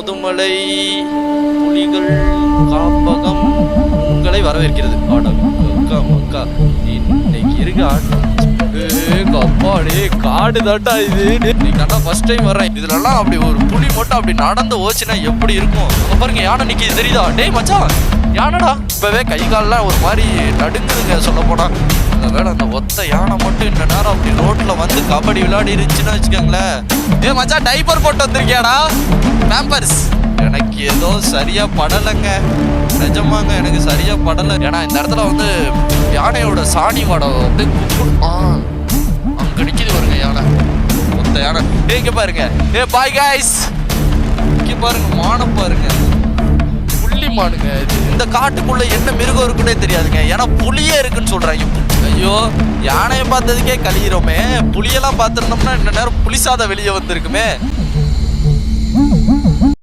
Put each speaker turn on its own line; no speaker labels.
முதுமலை புலிகள் காப்பகம் உங்களை வரவேற்கிறது. இன்னைக்கு இருக்கு அப்பாடே காடு தாட்டா இது. இன்னைக்கு நான் ஃபர்ஸ்ட் டைம் வர்றேன். இதுலலாம் அப்படி ஒரு புலி மட்டும் அப்படி நடந்து ஓச்சுன்னா எப்படி இருக்கும்? பாருங்க யானை நிற்கிது தெரியுதா? டேய் மச்சான் யானடா. இப்பவே கை கால்லாம் ஒரு மாதிரி நடுங்குதுங்க சொல்ல போனா. வேலை அந்த ஒத்த யானை மட்டும் இந்த நேரம் அப்படி ரோட்ல வந்து கபடி விளையாடி இருந்துச்சுன்னு வச்சுக்கோங்களேன். ஏ மச்சான் டைப்பர் போட்டு வந்திருக்கியாடா? பேம்பர்ஸ் எனக்கு ஏதோ சரியா படலைங்க. நிஜமாங்க எனக்கு சரியா படலை. ஏன்னா இந்த இடத்துல வந்து யானையோட சாணி வாடம் வந்து அங்க நிக்குது பாருங்க யானை, ஒத்த யானை. இங்க பாருங்க. ஏ பாய் கைஸ், இங்க பாருங்க மானம் பாருங்க, புள்ளி மானுங்க. இந்த காட்டுக்குள்ள என்ன மிருகம் இருக்குன்னே தெரியாதுங்க. ஏன்னா புலியே இருக்குன்னு சொல்றாங்க. ஐயோ யானையை பார்த்ததுக்கே கழியிறோமே, புலியெல்லாம் பார்த்துருந்தோம்னா இந்த நேரம் புலிசாத வெளியே வந்திருக்குமே.